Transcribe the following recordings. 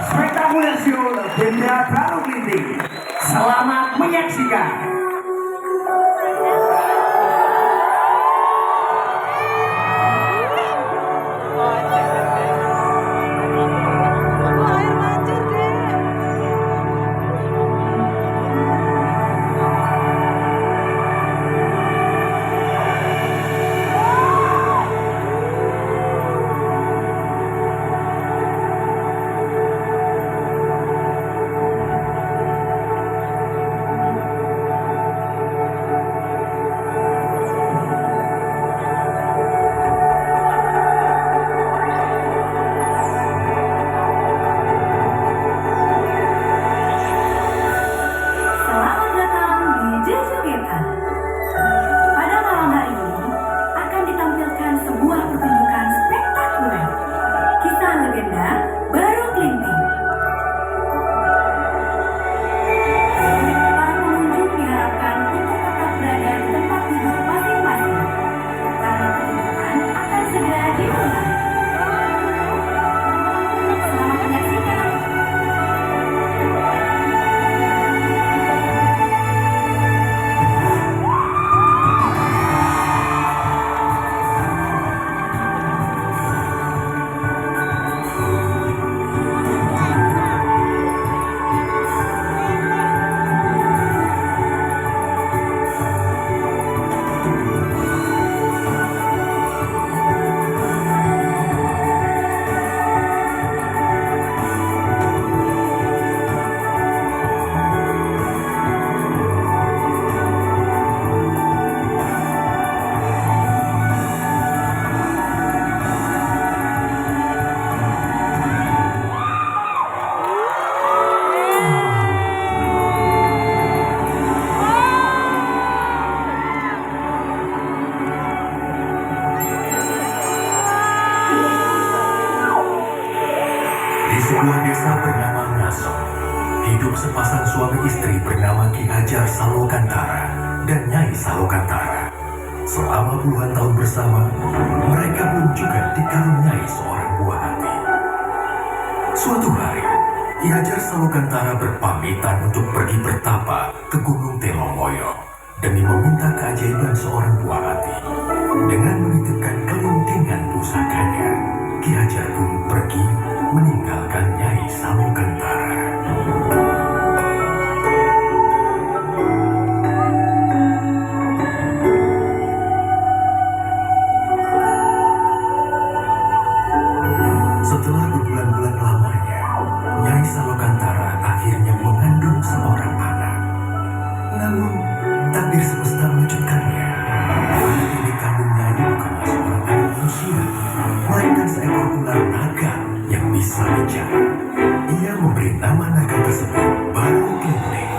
Spektakuler show Legenda Baru Kelinting. Selamat menyaksikan. Di sebuah desa bernama Ngaso, hidup sepasang suami istri bernama Ki Hajar Salokantara dan Nyai Salokantara. Selama puluhan tahun bersama, mereka belum juga dikaruniai seorang buah hati. Suatu hari, Ki Hajar Salokantara berpamitan untuk pergi bertapa ke Gunung Telomoyo demi meminta keajaiban seorang buah hati. Dengan menitipkan kelintingan pusakanya, Ki Hajar pun pergi meninggalkan Nyai Salokantara. Setelah berbulan-bulan lamanya, Nyai Salokantara akhirnya mengandung seorang anak. Namun, takdir semesta mewujudkannya. Anak yang dikandung Nyai bukanlah seorang anak manusia, melainkan seekor ular naga yang bisa bicara. Ia memberi nama naga tersebut Baru Kelinting.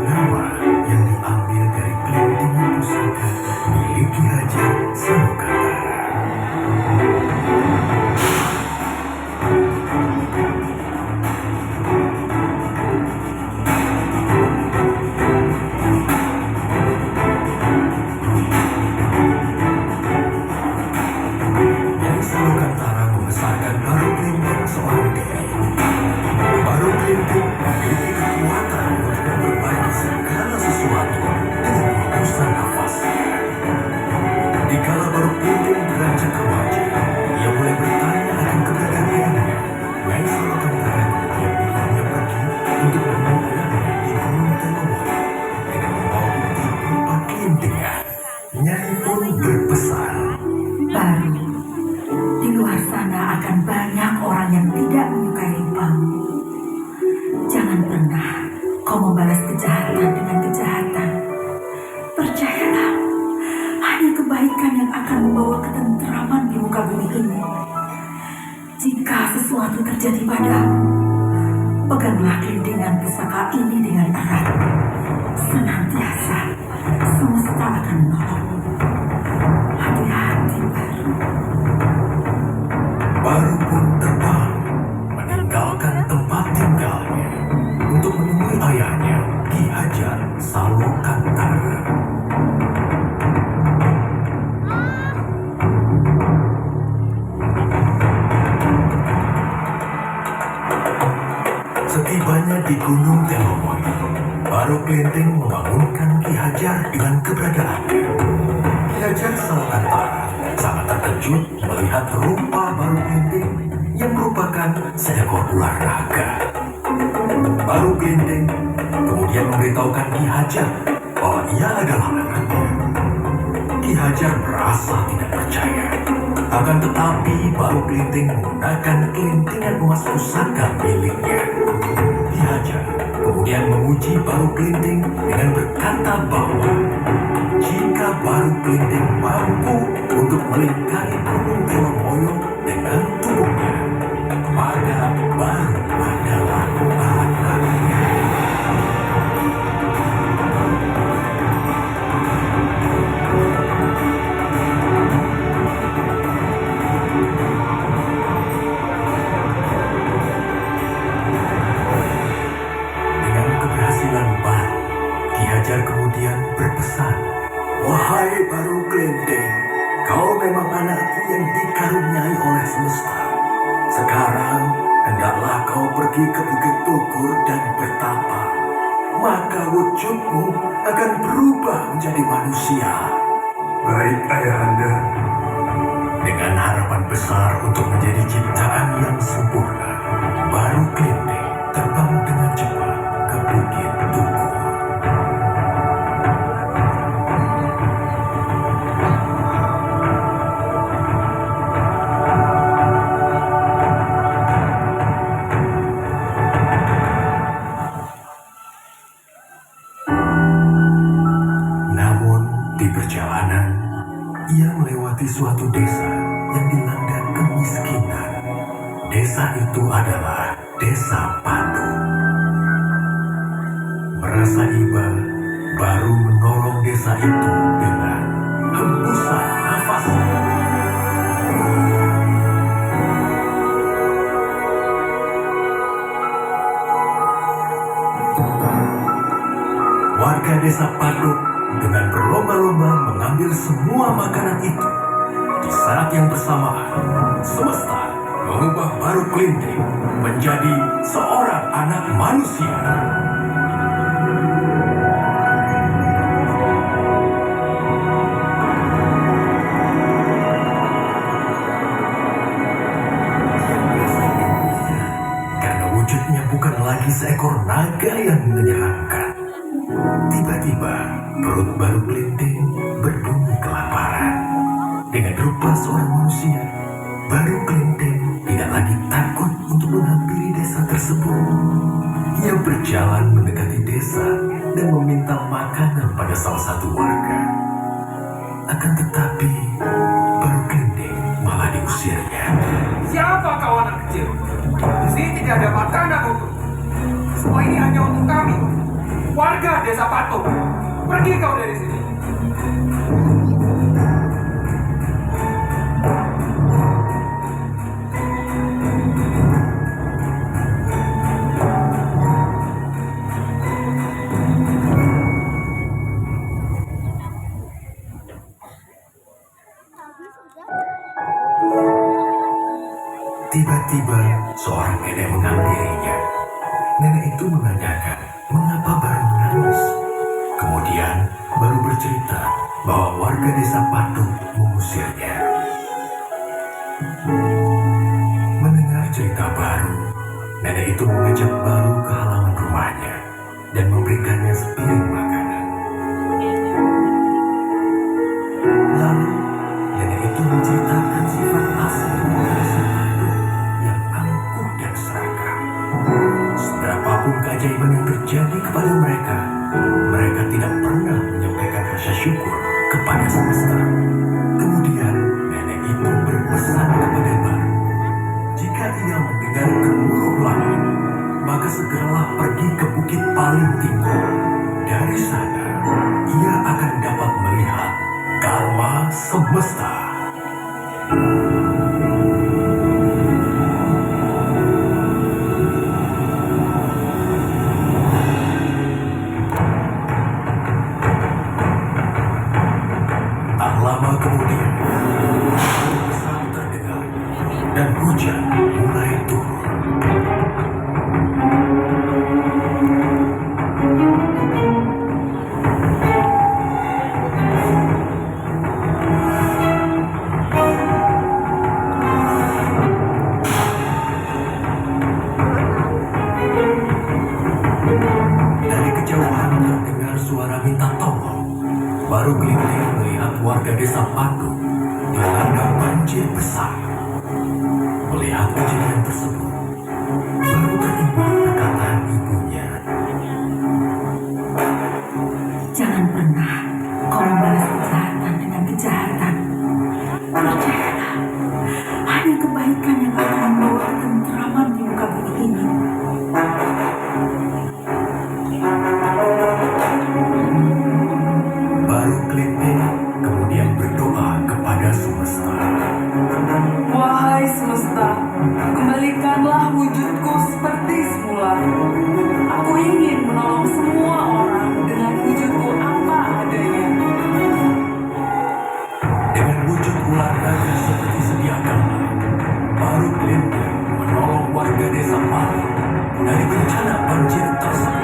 Nama yang diambil dari kelintingan pusaka milik Ki Hajar Salokantara. Nyai Salokantara membesarkan Baru Kelinting seorang diri. Baru Kelinting memiliki kekuatan untuk memperbaiki segala sesuatu dengan hembusan nafasnya. Dikala Baru Kelinting beranjak remaja, ia mulai bertanya akan keberadaan ayahnya. Nyai Salokantara kemudian membawa pergi untuk menemui ayahnya di Gunung Telomoyo dengan membawa bukti berupa kelintingan. Nyai pun berpesan, Baru, di luar sana akan banyak orang yang tidak menyukai rupamu. Jangan pernah kau membalas kejahatan dengan kejahatan. Percayalah, hanya kebaikan yang akan membawa ketentraman di muka bumi ini. Jika sesuatu terjadi padamu, peganglah kelintingan pusaka ini dengan erat. Senantiasa, semesta akan menolongmu. Hati-hati, Baru. Baru pun terbang meninggalkan tempat tinggalnya untuk menemui ayahnya Ki Hajar Salokantara. Setibanya di Gunung Telomoy, Baru Klinteng membangunkan Ki Hajar dengan keberadaannya. Ki Hajar Salokantara sangat terkejut melihat rupa Baru Klinteng yang merupakan seekor ular naga. Baru Klinteng kemudian memberitahukan Ki Hajar bahwa ia adalah anaknya. Ki Hajar merasa tidak percaya. Akan tetapi Baru Klinteng menggunakan kelintingan emas pusaka miliknya. Ki Hajar kemudian menguji Baru Klinteng dengan berkata bahwa jika Baru Klinteng mampu untuk melingkari Gunung Telomoyo dengan tubuhnya, maka Baru adalah anak-anaknya. Dengan keberhasilan Baru, Ki Hajar kemudian berpesan, "Wahai Baru Klinteng, kau memang anakku yang dikaruniai oleh semesta. Sekarang, hendaklah kau pergi ke Bukit Tugur dan bertapa. Maka wujudmu akan berubah menjadi manusia." Baik, Ayahanda. Dengan harapan besar untuk menjadi ciptaan yang sempurna, Baru Klinteng terbang dengan cepat ke Bukit Tugur. Namun di perjalanan, ia melewati suatu desa yang dilanda kemiskinan. Desa itu adalah Desa Patu. Merasa iba, Baru menolong desa itu dengan hembusan nafasnya. Warga Desa Patu dengan berlomba-lomba mengambil semua makanan itu. Di saat yang bersamaan, semesta mengubah Baru Klinteng menjadi seorang anak manusia. Karena wujudnya bukan lagi seekor naga yang menyeramkan. Tiba-tiba, perut Baru Klinteng berbunyi kelaparan. Dengan rupa seorang manusia, Baru Klinteng tidak lagi takut untuk menghampiri desa tersebut. Ia berjalan mendekati desa dan meminta makanan pada salah satu warga. Akan tetapi, Baru Klinteng malah diusirnya. Siapa kau anak kecil? Di sini tidak ada makanan untuk. Semua ini hanya untuk kami. Warga Desa Patung. Pergi kau dari sini. Tiba-tiba, seorang nenek menghampirinya. Nenek itu menanyakan mengapa Baru menangis. Kemudian, Baru bercerita bahwa warga Desa Patung mengusirnya. Mendengar cerita Baru, nenek itu mengajak Baru ke halaman rumahnya dan memberikannya sepiring makanan. Lalu, nenek itu menceritakan sifat asli Desa Patung yang angkuh dan serakah. Seberapapun keajaiban yang terjadi kepada mereka, mereka tidak pernah menyampaikan rasa syukur kepada semesta. Kemudian, nenek itu berpesan kepada Baru, jika ia mendengar gemuruh langit, maka segeralah pergi ke bukit paling tinggi. Dari sana, ia akan dapat melihat karma semesta. Tak lama kemudian, besar terdengar dan hujan mulai turun. Baru Kelinting melihat warga desa Patu dilanda banjir besar. Melihat kejadian tersebut, baru teringat perkataan ibunya. Jangan pernah kau membalas kejahatan dengan kejahatan. Percayalah, hanya kebaikan yang akan membawa ketentraman di muka bumi ini. Baru Kelinting kemudian berdoa kepada semesta. Wahai semesta, kembalikanlah wujudku seperti semula. Aku ingin menolong semua orang dengan wujudku apa adanya. Dengan wujud ular naga seperti sedia kala, baru Kelinting menolong warga desa Patu dari bencana banjir tersebut.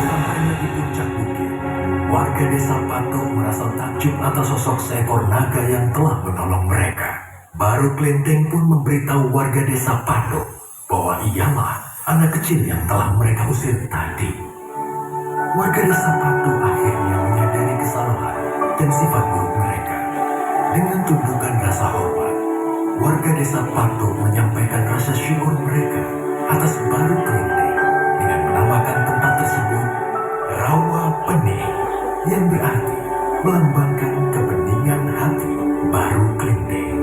Sampainya di puncak bukit, warga desa Patu merasa takjub atas sosok seekor naga yang telah menolong mereka. Baru Kelinting pun memberitahu warga desa Patu bahwa ialah anak kecil yang telah mereka usir tadi. Warga desa Patu akhirnya menyadari kesalahan dan sifat buruk mereka. Dengan tunjukkan rasa hormat, warga desa Patu menyampaikan rasa syukur mereka atas baru Kelinting dengan menamakan tempat tersebut Rawa Pening, yang berarti melambangkan kebeningan hati baru Kelinting.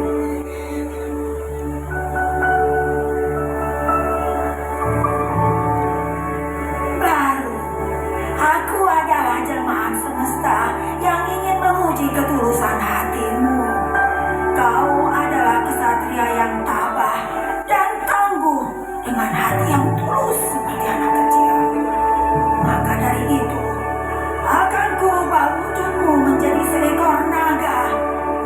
Baru, aku adalah jelmaan semesta yang ingin menguji ketulusan hatimu. Kau adalah kesatria yang tabah dan tangguh dengan hati yang tulus seperti anak kecil. Maka dari itu, akan kurubah wujudmu menjadi seekor naga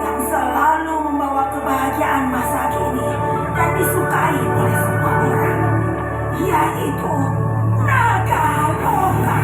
yang selalu membawa kebahagiaan masa kini dan disukai oleh semua orang, yaitu naga loka.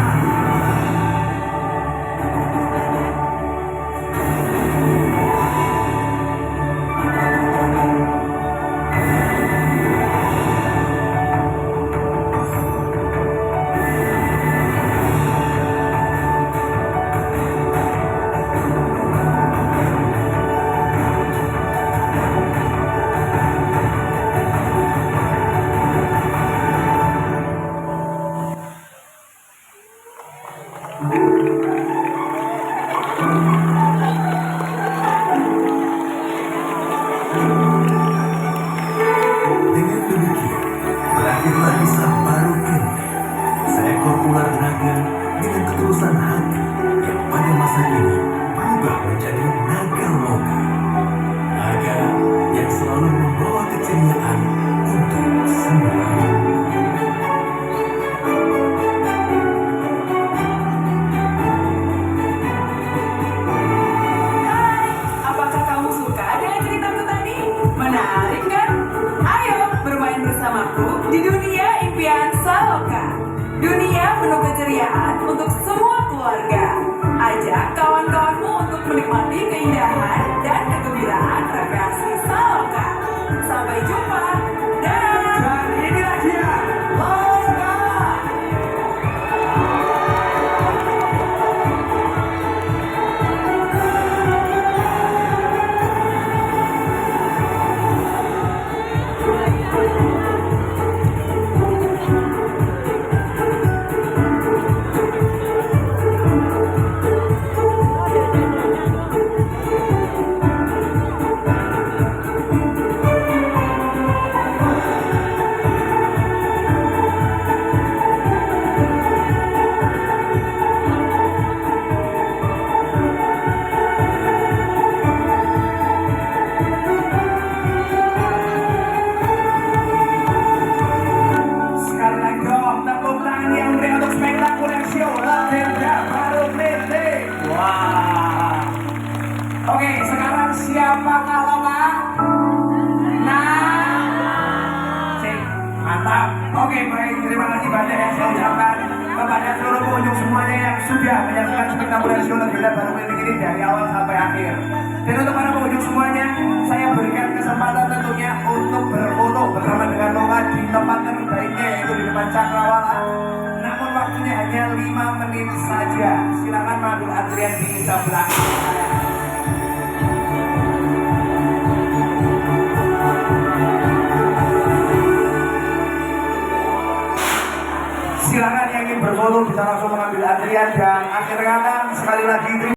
Dengan demikian, berakhirlah kisah baru Kelinting, seekor ular naga dengan ketulusan hati yang pada masa kini berubah menjadi naga loka. Naga yang selalu membawa keceriaan untuk semua. Apakah kamu suka dengan ceritaku tadi? Menarik kan? Ayo bermain bersamaku di dunia impian Saloka. Dunia penuh keceriaan untuk semua keluarga. Ajak kawan-kawanmu untuk menikmati keindahan dan kegembiraan rekreasi Saloka. Sampai jumpa. Dadah. Dan inilah dia, Loka. Sekali lagi dong, tepuk tangan yang meriah untuk spektakuler show Legenda Baru Kelinting. Wah. Oke, sekarang siapa Loka? Nah, sip, mantap. Oke. Oke, baik, terima kasih banyak yang saya ucapkan kepada seluruh pengunjung semuanya yang sudah menyaksikan spektakuler show legenda baru milik ini dari awal sampai akhir. Dan untuk para pengunjung semuanya, saya berikan kesempatan tentunya untuk berfoto bersama dengan Lola di tempat terbaiknya, yaitu di depan Cakrawala. Namun waktunya hanya 5 menit saja. Silakan mengambil antrian di sebelah saya. Silakan yang ingin berfoto bisa langsung mengambil antrian, dan akhir kata sekali lagi